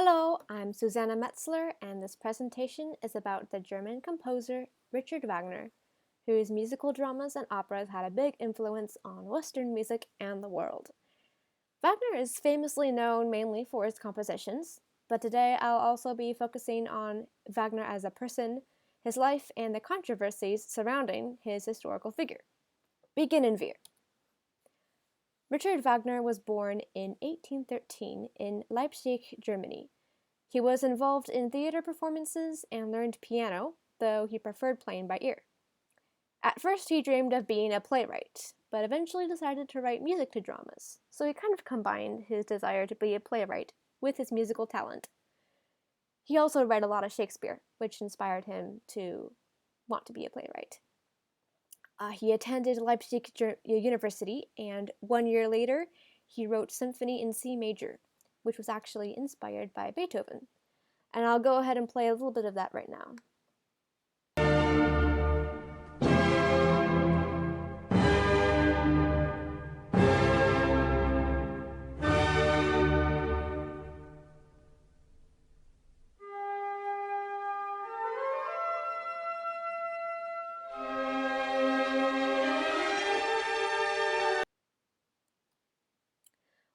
Hello, I'm Susanna Metzler, and this presentation is about the German composer Richard Wagner, whose musical dramas and operas had a big influence on Western music and the world. Wagner is famously known mainly for his compositions, but today I'll also be focusing on Wagner as a person, his life, and the controversies surrounding his historical figure. Begin in Vier. Richard Wagner was born in 1813 in Leipzig, Germany. He was involved in theater performances and learned piano, though he preferred playing by ear. At first, he dreamed of being a playwright, but eventually decided to write music to dramas, so he kind of combined his desire to be a playwright with his musical talent. He also read a lot of Shakespeare, which inspired him to want to be a playwright. He attended Leipzig University, and 1 year later, he wrote Symphony in C major, which was actually inspired by Beethoven. And I'll go ahead and play a little bit of that right now.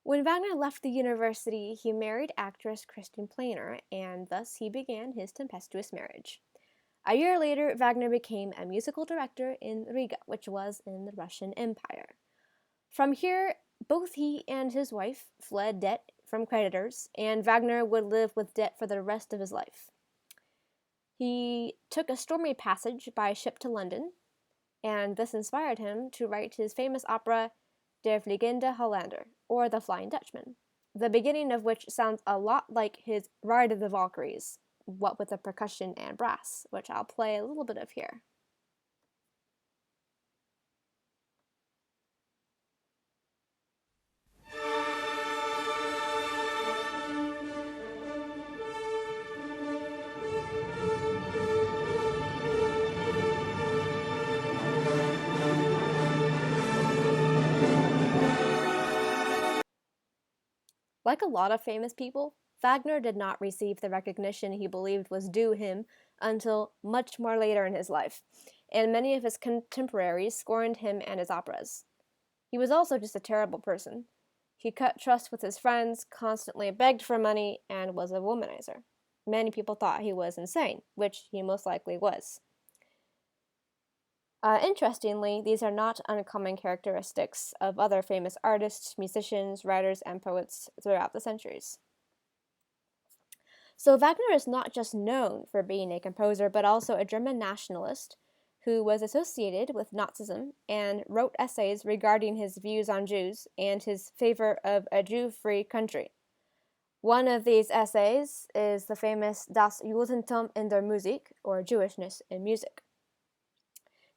When Wagner left the university, he married actress Christine Planer, and thus he began his tempestuous marriage. A year later, Wagner became a musical director in Riga, which was in the Russian Empire. From here, both he and his wife fled debt from creditors, and Wagner would live with debt for the rest of his life. He took a stormy passage by ship to London, and this inspired him to write his famous opera Der Fliegende Holländer, or The Flying Dutchman, the beginning of which sounds a lot like his Ride of the Valkyries, what with the percussion and brass, which I'll play a little bit of here. Like a lot of famous people, Wagner did not receive the recognition he believed was due him until much more later in his life, and many of his contemporaries scorned him and his operas. He was also just a terrible person. He cut trust with his friends, constantly begged for money, and was a womanizer. Many people thought he was insane, which he most likely was. Interestingly, these are not uncommon characteristics of other famous artists, musicians, writers, and poets throughout the centuries. So Wagner is not just known for being a composer, but also a German nationalist who was associated with Nazism and wrote essays regarding his views on Jews and his favor of a Jew-free country. One of these essays is the famous Das Judentum in der Musik, or Jewishness in Music.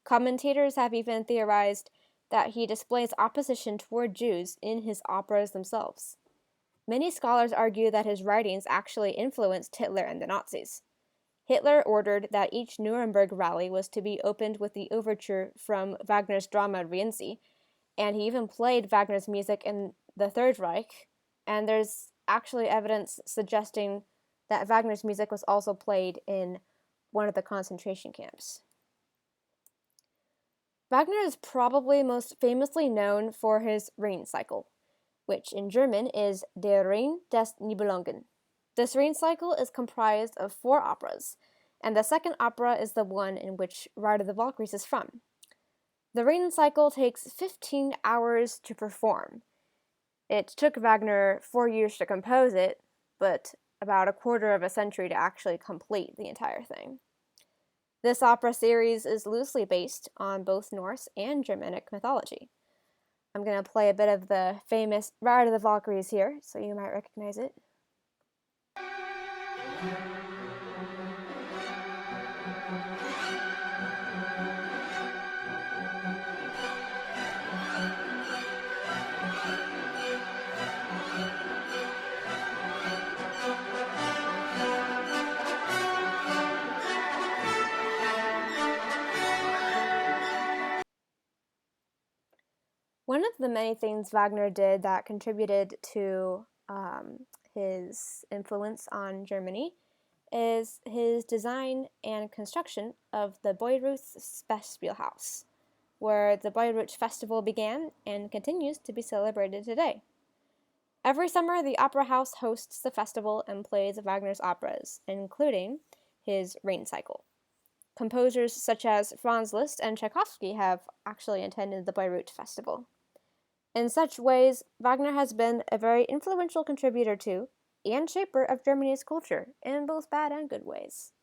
Commentators have even theorized that he displays opposition toward Jews in his operas themselves. Many scholars argue that his writings actually influenced Hitler and the Nazis. Hitler ordered that each Nuremberg rally was to be opened with the overture from Wagner's drama Rienzi, and he even played Wagner's music in the Third Reich, and there's actually evidence suggesting that Wagner's music was also played in one of the concentration camps. Wagner is probably most famously known for his Rhine cycle, which in German is Der Rhine des Nibelungen. This Rhine cycle is comprised of 4 operas, and the second opera is the one in which Ride of the Valkyries is from. The Rhine cycle takes 15 hours to perform. It took Wagner 4 years to compose it, but about a quarter of a century to actually complete the entire thing. This opera series is loosely based on both Norse and Germanic mythology. I'm going to play a bit of the famous Ride of the Valkyries here, so you might recognize it. One of the many things Wagner did that contributed to his influence on Germany is his design and construction of the Bayreuth Festspielhaus, where the Bayreuth Festival began and continues to be celebrated today. Every summer, the Opera House hosts the festival and plays Wagner's operas, including his Rain Cycle. Composers such as Franz Liszt and Tchaikovsky have actually attended the Bayreuth Festival. In such ways, Wagner has been a very influential contributor to and shaper of Germany's culture in both bad and good ways.